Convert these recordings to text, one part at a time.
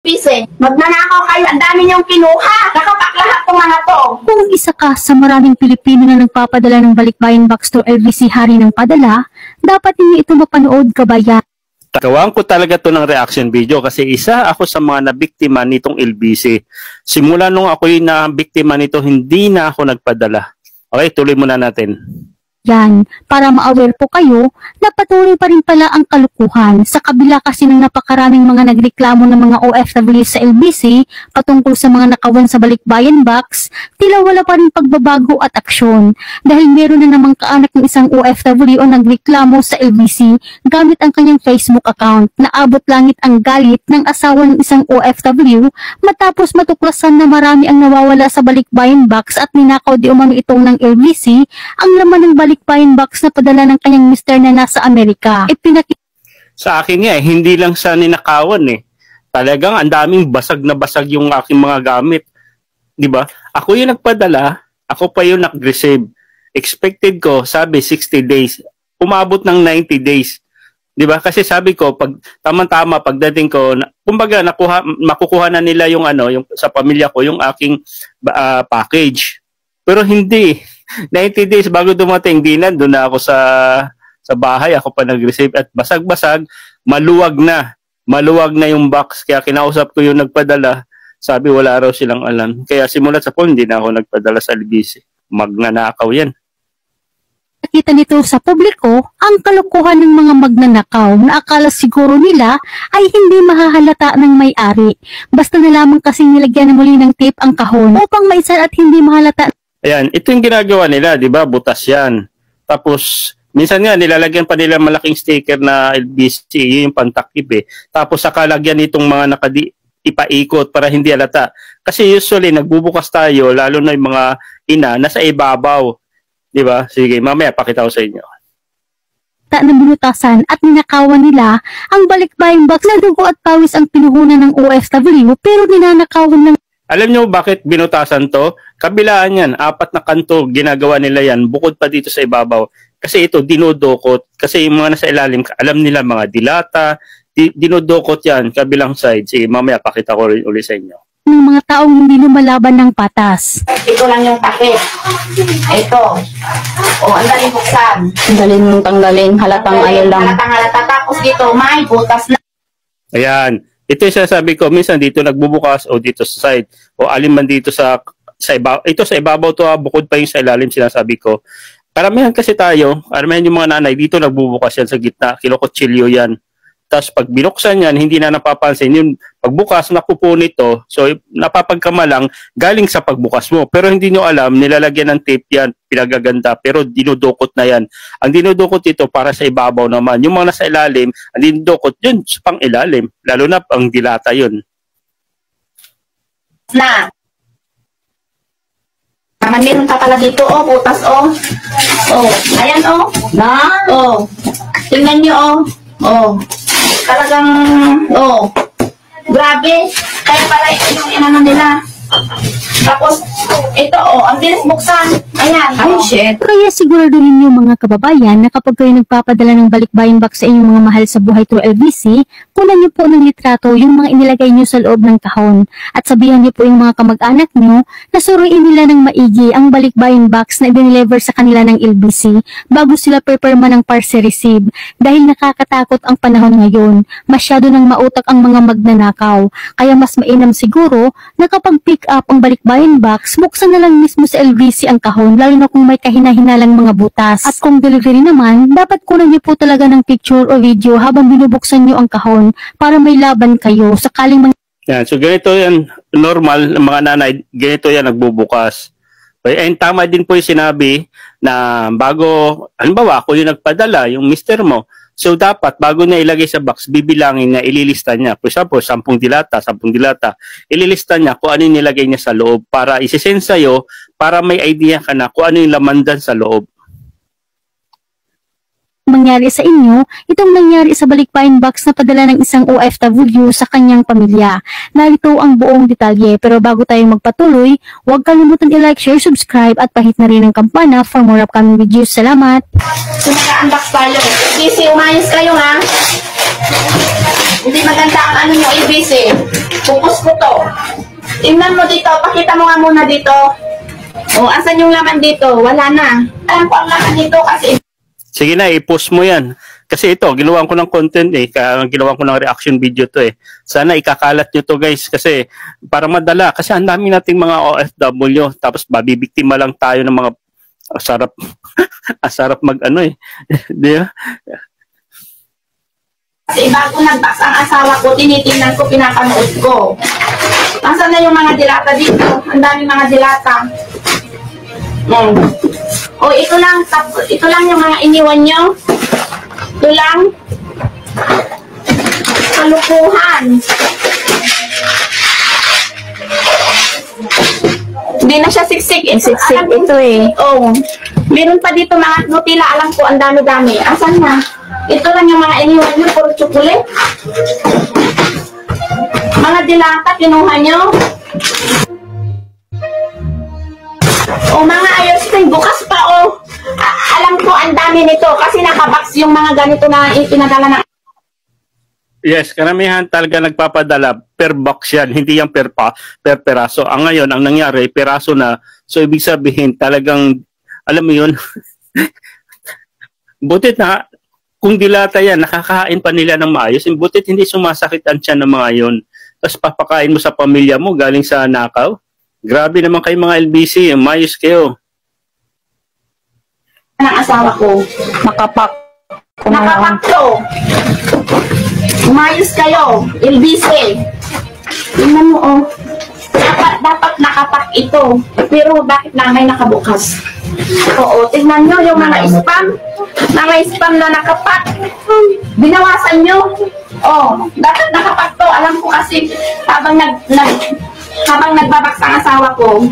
Pise, magnanakaw kayo. Ang dami niyong kinuha. Nakapak lahat ng mga to. Kung isa ka sa maraming Pilipino na nagpapadala ng balikbayan box to LBC Hari ng Padala, dapat ninyo ito mapanood kabayan. Gawaan ko talaga to ng reaction video kasi isa ako sa mga nabiktima nitong LBC. Simula nung ako'y nabiktima nito, hindi na ako nagpadala. Okay, tuloy muna natin. Yan, para ma-aware po kayo na patuloy pa rin pala ang kalukuhan sa kabila kasi ng napakaraming mga nagreklamo ng mga OFW sa LBC patungkol sa mga nakawan sa balikbayan box, tila wala pa rin pagbabago at aksyon dahil meron na namang kaanak ng isang OFW o nagreklamo sa LBC gamit ang kanyang Facebook account na abot langit ang galit ng asawa ng isang OFW matapos matuklasan na marami ang nawawala sa balikbayan box at ninakaw di umano itong ng LBC ang laman ng balikbayan box na padala ng kanyang mister na nasa Amerika. Sa akin nga, hindi lang sa ninakawan Talagang ang daming basag na basag yung aking mga gamit. 'Di ba? Ako yung nagpadala, ako pa yung nag-receive. Expected ko, sabi 60 days. Umabot ng 90 days. 'Di ba? Kasi sabi ko, pag tama-tama pagdating ko, kumbaga makukuha na nila yung yung sa pamilya ko yung aking package. Pero hindi 90 days bago dumating, di na, doon na ako sa bahay, ako pa nag-receive at basag-basag, maluwag na yung box. Kaya kinausap ko yung nagpadala, sabi wala raw silang alam. Kaya simulat sa phone, hindi na ako nagpadala sa LBC. Magnanakaw yan. Nakita nito sa publiko ang kalukuhan ng mga magnanakaw na akala siguro nila ay hindi mahahalata ng may-ari. Basta na lamang kasing nilagyan na muli ng tape ang kahon upang maisan at hindi mahalata. Ayan, ito yung ginagawa nila, di ba? Butas yan. Tapos, minsan nga, nilalagyan pa nila malaking sticker na LBC, yun yung pantakip Tapos, saka lagyan itong mga ipaikot para hindi alata. Kasi usually, nagbubukas tayo, lalo na yung mga ina, nasa ibabaw. Di ba? Sige, mamaya, pakita ko sa inyo. Na binutasan at ninakawan nila ang balikbayan box na dugo at pawis ang pinuhunan ng OFW pero ninanakawan ng. Alam nyo bakit binutasan to? Kabilaan yan, 4 na kanto, ginagawa nila yan, bukod pa dito sa ibabaw. Kasi ito, dinodokot. Kasi yung mga nasa ilalim, alam nila mga dilata, dinodokot yan, kabilang side. Sige, mamaya pakita ko rin ulit sa inyo. Ng mga taong hindi lumalaban ng patas. Ito lang yung takip. Ito. Ang daling buksan. Ang daling mong tanggalin, halatang lang. Halatang halata. Tapos dito, may butas na. Ayan. Ito yung sinasabi ko, minsan dito nagbubukas o dito sa side o alin man dito sa ibabaw. Ito sa ibabaw to bukod pa yung sa ilalim sinasabi ko. Karamihan kasi tayo, karamihan yung mga nanay, dito nagbubukas yan sa gitna, kilokotsilyo yan. Tapos pag binuksan yan, hindi na napapansin. Yung pagbukas, nakupo nito, so napapagkamalang galing sa pagbukas mo. Pero hindi nyo alam, nilalagyan ng tape yan, pinagaganda, pero dinudukot na yan. Ang dinudukot ito para sa ibabaw naman. Yung mga nasa ilalim, ang dinudukot yun sa pang ilalim. Lalo na ang dilata yun. Na. Meron pa pala dito, butas, ayan, na, tingnan nyo, talagang, grabe, kaya pala yung inano nila. Tapos, ito, ang bilis buksan. Ayan. Ay, shit. Kaya siguraduhin niyo mga kababayan na kapag kayo nagpapadala ng balikbayan box sa inyong mga mahal sa buhay through LBC, kunan niyo po ng litrato yung mga inilagay niyo sa loob ng kahon. At sabihan niyo po yung mga kamag-anak niyo na suruin nila ng maigi ang balikbayan box na i-deliver sa kanila ng LBC bago sila prepare ng parcel receive. Dahil nakakatakot ang panahon ngayon, masyado nang mautak ang mga magnanakaw. Kaya mas mainam siguro na kapag pick up ang balikbayan box, buksan na lang mismo sa LBC ang kahon, lalo na kung may kahina-hinalang mga butas. At kung delivery naman, dapat kunan niyo po talaga ng picture o video habang binubuksan niyo ang kahon para may laban kayo sakaling yan. So ganito yan, normal ng mga nanay, ganito yan nagbubukas. And tama din po yung sinabi na bago, halimbawa ako yung nagpadala, yung mister mo, so dapat bago niya ilagay sa box, bibilangin niya, ililista niya. For example, 10 dilata. Ililista niya kung ano yung nilagay niya sa loob para isisend sa'yo para may idea ka na kung ano yung laman dyan sa loob. mangyari sa inyo, itong nangyari sa balikbayan box na padala ng isang OFW sa kanyang pamilya. Narito ang buong detalye, pero bago tayo magpatuloy, huwag kalimutan i-like, share, subscribe at pahit na rin ang kampana for more upcoming videos. Salamat! Naka-unbox tayo. Busy, umayos kayo ha! Hindi maganda ang ano yung ABC. Focus ko to. Tingnan mo dito. Pakita mo nga muna dito. O, asan yung laman dito? Wala na. Alam ko ang laman dito kasi... Sige na, i-post mo yan. Kasi ito, ginawan ko ng content eh. Kaya ginawan ko ng reaction video to eh. Sana ikakalat nyo to guys. Kasi para madala. Kasi ang dami nating mga OFW. Tapos babibiktima lang tayo ng mga asarap. Asarap mag ano eh. Di ba? Kasi bago nag-box ang asawa ko, tinitingnan ko, pinapanood ko. Nasaan na yung mga dilata dito? Ang daming mga dilata. O, ito lang yung mga iniwan nyo. Ito lang. Kalukuhan. Hindi na siya siksik. Siksik ito eh. Oh. Meron pa dito mga Nutella. Alam ko, ang dami-dami. Asan na? Ito lang yung mga iniwan nyo. Puro chocolate. Mga dilata, kinuha nyo. O mga ayos din, bukas pa o. Alam ko ang dami nito kasi nakabox yung mga ganito na ipinadala na. Yes, karamihan talaga nagpapadala per box yan, hindi yan per peraso. Ang ngayon, ang nangyari, peraso na. So, ibig sabihin, talagang, alam mo yun, butit na, kung dilata yan, nakakain pa nila ng maayos, butit hindi sumasakit ang tiyan ng mga yun. Tapos papakain mo sa pamilya mo, galing sa nakaw. Grabe naman kayo mga LBC, mayos kayo. Ng asawa ko. Nakapak. Nakapak to. Umayos kayo. LBC. Tingnan mo oh. Dapat nakapak ito. Pero bakit na may nakabukas? Oo, tingnan nyo yung mga spam. Mga spam na nakapak. Binawasan nyo. Oh, dapat nakapak to. Alam ko kasi habang nagbabaks ang asawa ko.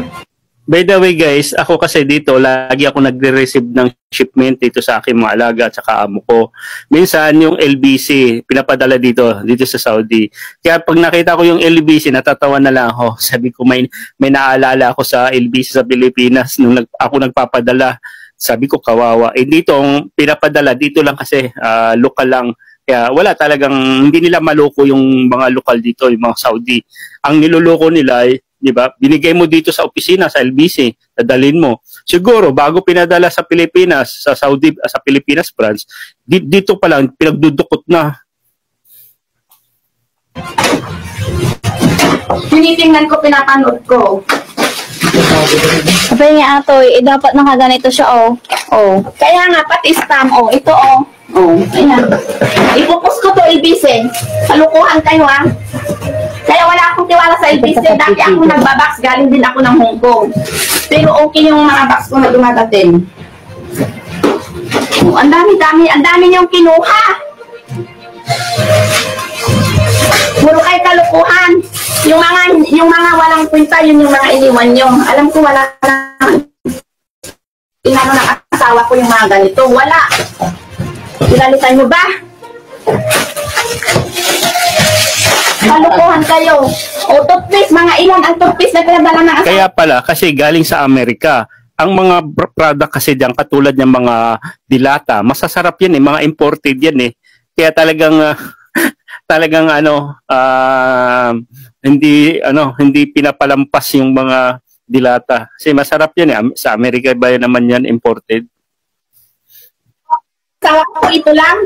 By the way guys, ako kasi dito, lagi ako nagre-receive ng shipment dito sa aking mga alaga at saka amo ko. Minsan yung LBC, pinapadala dito sa Saudi. Kaya pag nakita ko yung LBC, natatawa na lang ako. Sabi ko may naalala ako sa LBC sa Pilipinas nung ako nagpapadala. Sabi ko kawawa. Eh dito, pinapadala dito lang kasi local lang. Kaya wala talagang, hindi nila maloko yung mga lokal dito, yung mga Saudi. Ang niloloko nila ay, di ba? Binigay mo dito sa opisina, sa LBC, dadalhin mo. Siguro, bago pinadala sa Pilipinas, sa Saudi, sa Pilipinas branch, dito pa lang, pinagdudukot na. Tinitingnan ko, pinapanood ko. Sabi niya Atoy, dapat nakaganito siya oh. Oh. Kaya nga, pati spam, oh. Ito, oh. Oh, ayan. Ipupus ko to, LBC. Kalukuhan kayo, ah. Kaya wala akong tiwala sa LBC. Dati ako nagbabox, galing din ako ng Hong Kong. Pero okay yung mga box ko na dumadating. Oh, ang dami niyong kinuha. Puro kayo kalukuhan. Yung mga walang kwenta, yun yung mga iniwan nyo. Alam ko wala na. Inano ng asawa ko yung mga ganito. Wala. Pinalitan mo ba? Kalukuhan kayo. O toothpaste, mga ilan ang toothpaste na pinadala ng asawa. Kaya pala, kasi galing sa Amerika, ang mga product kasi diyan katulad ng mga dilata, masasarap yan eh, mga imported yan eh. Kaya talagang hindi pinapalampas yung mga dilata. Kasi masarap yan eh. Sa Amerika ba yan naman yan imported? Asawa ko ito lang.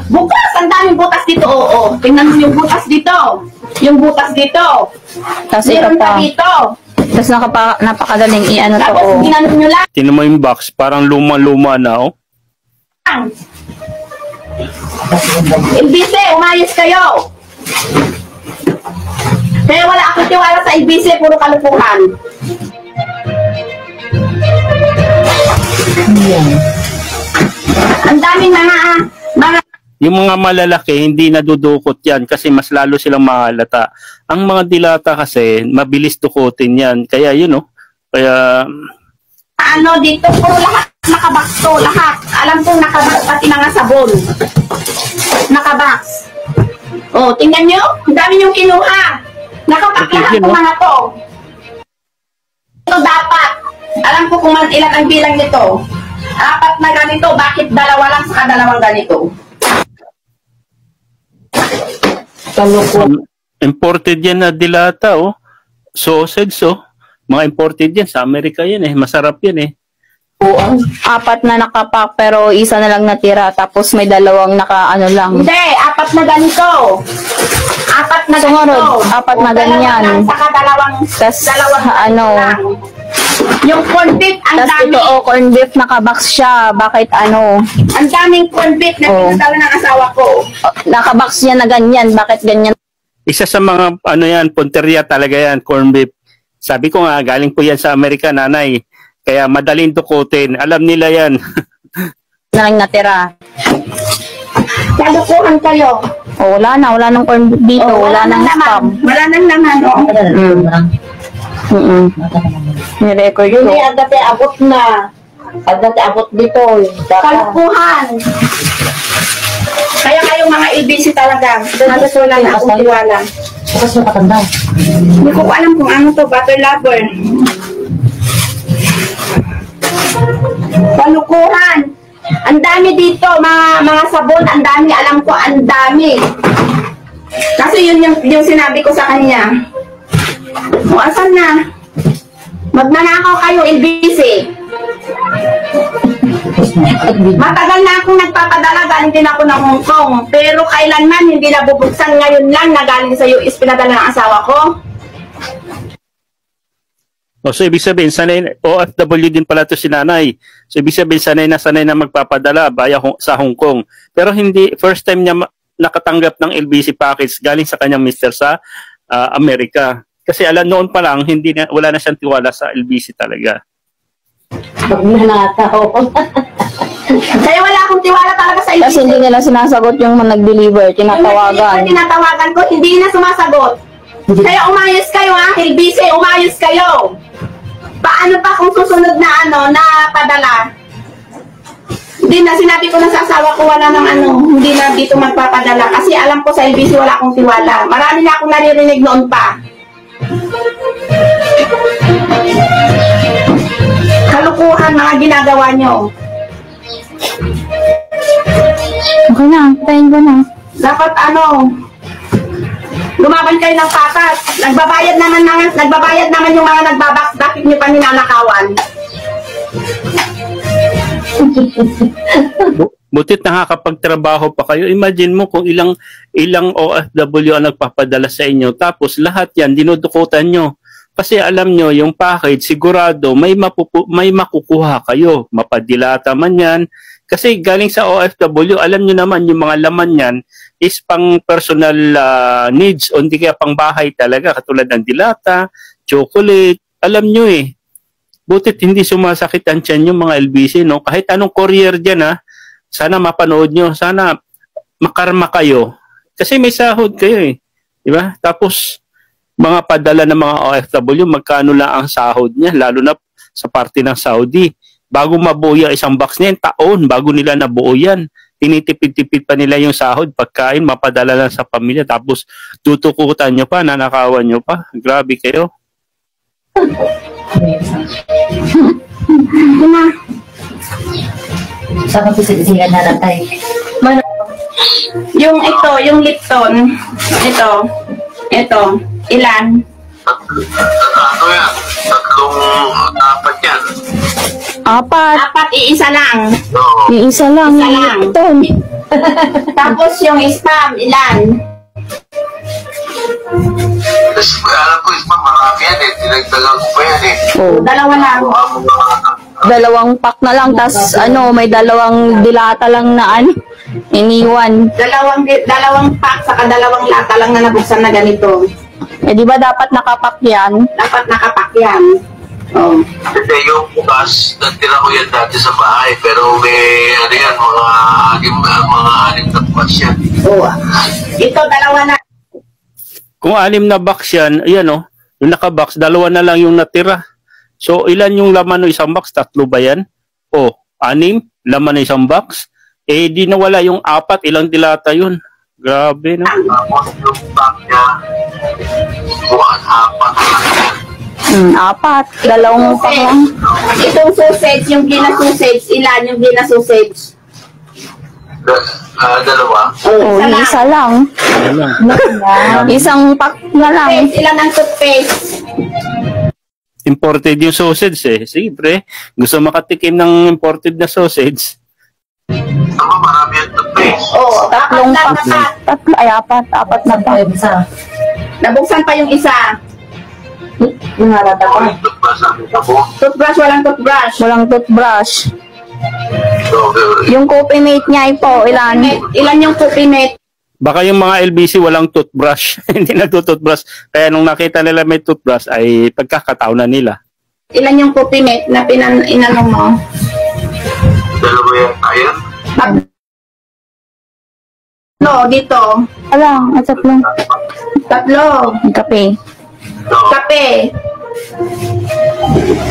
Bukas, ang daming butas dito. Oo. Tingnan mo yung butas dito. Yung butas dito. Tapos ito Meron pa. pa dito. Tapos napakagaling i-ano to Tapos oh. ginano nyo lang. Tingnan mo yung box, parang luma-luma na oh. LBC, umayos kayo. Kaya wala akong tiwala sa LBC, puro kalukuhan. Ang daming mga Yung mga malalaki, hindi nadudukot yan kasi mas lalo silang mahalata. Ang mga dilata kasi, mabilis dukutin yan. Kaya yun, oh. Kaya, ano dito, puro lahat nakabox to, lahat. Alam kong nakabox pati mga sabon. Nakabox. Oh, tingnan nyo, ang dami yung kinuha. Nakapack lahat Yun, ng oh. mga to. Ito dapat. Alam ko kung ilan ang bilang nito. 4 na ganito, bakit 2 lang sa dalawang ganito? Imported yan na dilata, oh. Sausage, oh. Mga imported yan. Sa Amerika yan, eh. Masarap yan, eh. Apat na nakapak pero isa na lang natira. Tapos may dalawang ano lang. Hindi, apat na ganito. Apat na Sumunod, ganito. apat na O, dalawa ganyan. lang, saka Tas, dalawang ano, lang. Yung corn beef, ang Tapos dami. ito, corned beef, nakabox siya. Bakit ano? Ang daming corn beef na Oh. pinadala ng asawa ko. Nakabox niya na ganyan. Bakit ganyan? Isa sa mga, ano yan, punteriya talaga yan, corn beef. Sabi ko nga, galing po yan sa Amerika, nanay. Kaya madaling dukutin. Alam nila yan. Na lang natira. Kalukuhan kayo. O, wala nang corned beef dito. Oh, wala nang spam. Wala nang laman, oh. Ni-record ko. Hindi, agad abot na. Agad abot dito. Kalukuhan. Kaya kayong mga LBC talaga. Halos wala na akong tiwala. Bukas yung patanda. Hindi ko alam kung ano to, butter lover. Kalukuhan. Ang dami dito, mga sabon, ang dami, alam ko, ang dami. Kasi yun yung sinabi ko sa kanya. O, asan na? Magnanakaw kayo, LBC. Matagal na akong nagpapadala, galing din ako ng Hong Kong. Pero kailanman hindi nabubuksan, ngayon lang na galing sa US, pinadala ng asawa ko. O, so, ibig sabihin, sanay, OFW din pala to si nanay. So, ibig sabihin, sanay na magpapadala sa Hong Kong. Pero hindi, first time niya nakatanggap ng LBC package galing sa kanyang mister sa Amerika. Kasi alam noon pa lang, wala na siyang tiwala sa LBC talaga. Magnanakaw. Kaya wala akong tiwala talaga sa Kasi LBC. hindi nila sinasagot yung nag-deliver. Tinatawagan. Tinatawagan ko, hindi na sumasagot. Kaya umayos kayo ha, LBC, umayos kayo. Paano pa kung susunod na na padala? Hindi na, sinabi ko na sa asawa ko, wala nang hindi na dito magpapadala. Kasi alam ko sa LBC wala akong tiwala. Marami na akong naririnig noon pa. Kalukuhan mga ginagawa nyo. Okay na, patayin ko na. Dapat lumaban kayo ng patas. Nagbabayad naman yung mga nagbabaks. Bakit nyo pa ninanakawan? Butit nakakapagtrabaho pa kayo. Imagine mo kung ilang OFW ang nagpapadala sa inyo. Tapos lahat yan, dinudukutan nyo. Kasi alam nyo, yung package, sigurado, may makukuha kayo. Mapadilata man yan. Kasi galing sa OFW, alam nyo naman, yung mga laman yan is pang personal needs o hindi kaya pang bahay talaga. Katulad ng dilata, chocolate, alam nyo eh. Butit hindi sumasakit ang tiyan yung mga LBC, no? Kahit anong courier dyan, ha? Sana mapanood nyo. Sana makarma kayo. Kasi may sahod kayo eh. Diba? Tapos, mga padala ng mga OFW, magkano lang ang sahod niya, lalo na sa parte ng Saudi. Bago mabuo yung isang box niya, taon, bago nila nabuo yan. Tinitipid-tipid pa nila yung sahod, pagkain, mapadala lang sa pamilya, tapos tutukutan nyo pa, nanakawan nyo pa. Grabe kayo. Saan ko sisihan na lang tayo? Yung yung Lipton, ito, ilan? Ano yan? Apat yan. Apat. Apat, iisa lang. Oo. Yung isa lang. Isa lang. Ito. Tapos yung spam, ilan? Alam ko, marami yan eh. Dinagdagan ko pa yan eh. Oh, Dalawa lang. dalawang pack na lang. Tas may dalawang dilata lang na iniwan. Dalawang pack, saka dalawang lata lang na nabuksan na ganito. Eh, di ba dapat nakapak yan? Dapat nakapak yan. Oh. Hindi, yung bukas, nagtira ko yan dati sa bahay. Pero may, mga anim na bukas yan. Oh. Ito, dalawa na. Kung 6 na box yan, ayan o, yung nakabox, 2 na lang yung natira. So, ilan yung laman ng isang box? 3 ba yan? O, 6, laman ng isang box. Eh, di nawala yung 4, ilang dilata yun. Grabe, no? Tapos yung bag niya, apat na lang yan. Apat. Dalawang pack lang. Itong sausage, yung gina sausage, ilan yung gina sausage? Dalawa. Oo, isa lang. Yan lang. Isang pack na lang. Toothpaste, ilan ang toothpaste? Imported yung sausage eh. Sige pre, gusto makatikim ng imported na sausage. Tama, marami ang toothpaste. Oo, Tatlong apat pack. na. Tatlo, ay apat na pack. Yung isa. Nabuksan pa yung isa. Yung halata ko. Yung toothbrush namin ako. Toothbrush, walang toothbrush. Walang toothbrush. Okay. Yung coffee mate niya po, ilan? Ilan yung coffee mate? Baka yung mga LBC walang toothbrush. Hindi nagtutoothbrush. Kaya nung nakita nila may toothbrush ay pagkakataon na nila. Ilan yung coffee mate na inano mo? Dalawa yan. Ayan. No, dito. Alang, at tatlong Tatlo. kape. Kape.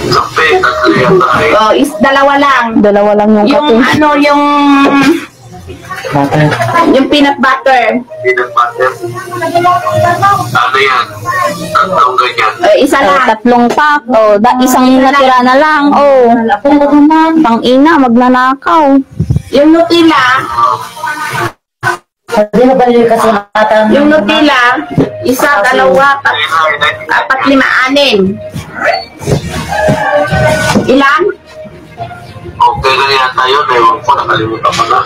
Kape, tatlo yata eh. Oh, dalawa lang. Dalawa lang yung Yung kape. ano, yung peanut butter. Peanut butter. Ano yan? Tatlong ganyan. Isa Oh, lang. tatlong pack. Oh, isang natira na lang. Oh, pang ina, magnanakaw. Yung Nutella, Hindi mo ba yung kasi matang... yung Nutella, isa, dalawa, apat, lima, anim. Ilan? Okay na yata yun. Ewan ko, nakalimutan ko na.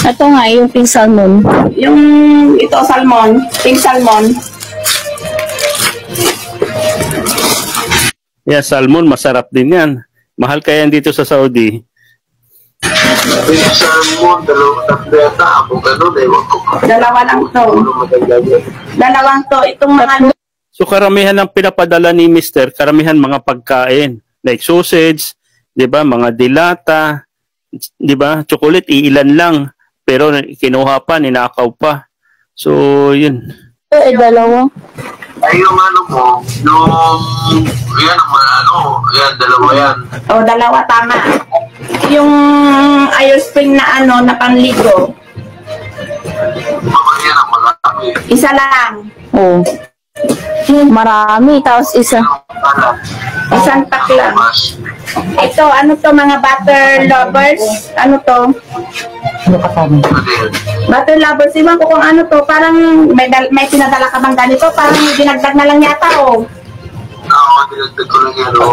Ito nga, yung pink salmon. Yung ito, salmon, pink salmon. Yeah, salmon, masarap din yan. Mahal kaya yan dito sa Saudi. Yung salmon, dalawang tatlo yata. Ako ganun, ewan ko. Dalawa lang to. Ano maganda yun? Dalawang to. Itong mga So karamihan ng pinapadala ni Mr. Karamihan mga pagkain. Like sausage, di ba? Mga dilata, di ba? Chocolate, iilan lang. Pero kinuha pa, ninakaw pa. So, yun. Dalawa. Ay, yung ano mo, yan, yan, dalawa yan. o, dalawa, tama. Yung Ayospring na ano, na panligo. Mga yan ang malaki. Isa lang. Oh. Marami. Tapos isa. Isang pack lang. Mas, Ito, ano to, mga butter lovers? Ano to? Ano ka pa mo? ano yan? Butter lovers, iwan ko kung ano to. Parang may pinadala ka bang ganito? Parang dinagdag na lang yata, oh. Ako, dinagdag ko lang yan, o.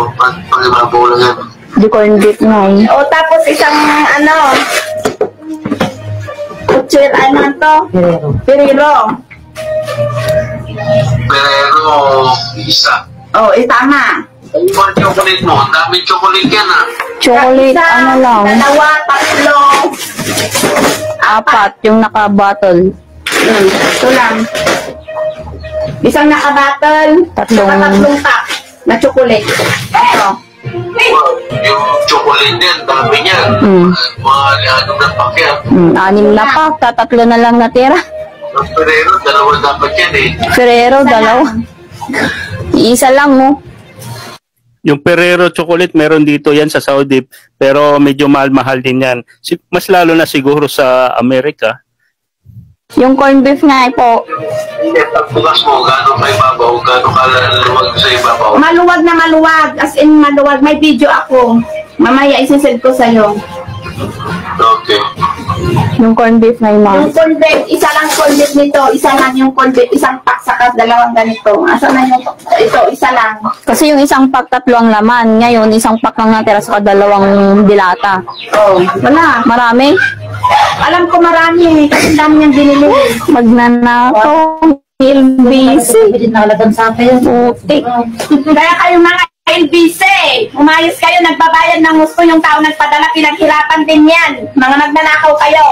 Pag-ibabaw lang yan. Di corn beef nga eh. O, tapos isang, ano, kutsir, ano to? Guerrero. Piriro. Pero, isa. O, tama. Yung mga chocolate mo, ang daming chocolate yan, ah. Chocolate, Isa, ano lang. dalawa, tatlo. Apat yung naka-bottle. Ito lang. Isang naka-bottle, Tatlong- saka tatlong pack na chocolate. Ito. Yung chocolate yan, dami niyan. Mm. Mga anong na pack yan. 6 na pack. Tatlo na lang natira. Ang Ferrero, dalawa dapat yan eh. Ferrero, dalawa. Isa lang, oh. Yung Ferrero chocolate, meron dito yan sa Saudi. Pero medyo mahal-mahal din yan. Mas lalo na siguro sa Amerika. Yung corn beef nga po. Pag bukas mo, gano'n ka ibabaw, gano'n ka laluwag sa ibabaw. Maluwag na maluwag. As in maluwag. May video ako. Mamaya isasend ko sa'yo. Okay. Yung corn beef nga yung mga. Yung corn beef, isa lang corn beef nito. Isa lang yung corn beef. Isang pack saka dalawang ganito. Asa na yung ito? Isa lang. Kasi yung isang pack, tatlo ang laman. Ngayon, isang pack lang natira sa dalawang dilata. Oh, wala. Marami. Alam ko marami. Kasi dami niyang binili. Magnanakaw. LBC. Hindi nakalagan sa akin. Putik. Kaya kayo mga LBC, umayos kayo, nagbabayad ng gusto yung tao nagpadala, pinaghirapan din yan. Mga nagnanakaw kayo.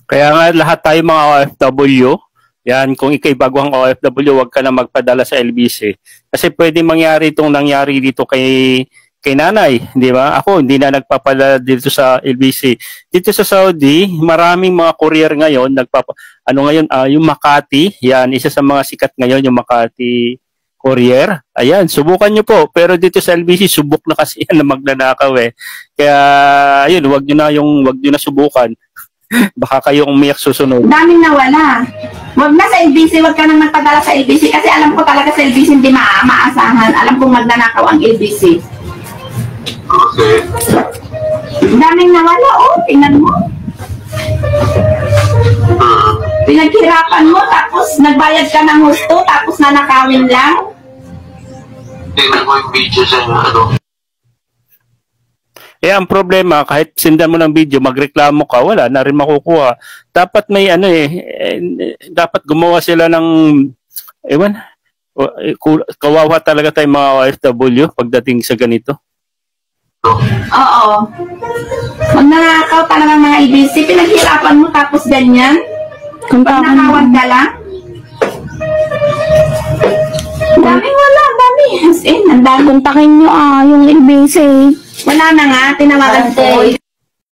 Kaya nga lahat tayo mga OFW, yan, kung ikay baguhang OFW, wag ka na magpadala sa LBC. Kasi pwede mangyari itong nangyari dito kay nanay, di ba? Ako, hindi na nagpapadala dito sa LBC. Dito sa Saudi, maraming mga courier ngayon, yung Makati, yan, isa sa mga sikat ngayon, yung Makati courier. Ayan, subukan nyo po. Pero dito sa LBC, subok na kasi yan na magnanakaw eh. Kaya, ayun, wag nyo na subukan. Baka kayong umiyak susunod. Daming nawala. Wag na sa LBC, wag ka nang magpadala sa LBC kasi alam ko talaga sa LBC hindi maasahan. Alam kong magnanakaw ang LBC. Okay. Daming nawala, oh. Tingnan mo. Pinaghirapan mo, tapos nagbayad ka ng husto, tapos nanakawin lang. Tingnan ko yung video sa ano. Eh, ang problema, kahit sindan mo ng video, magreklamo ka, wala na rin makukuha. Dapat may dapat gumawa sila ng, kawawa talaga tayong mga OFW pagdating sa ganito. Oo. Magnanakaw talaga ng mga LBC, pinaghirapan mo, tapos ganyan. Nakawan ka lang. Dami, wala, dami. As in, ang dami. Kontakin nyo yung LBC. Wala na nga, tinawagan ko.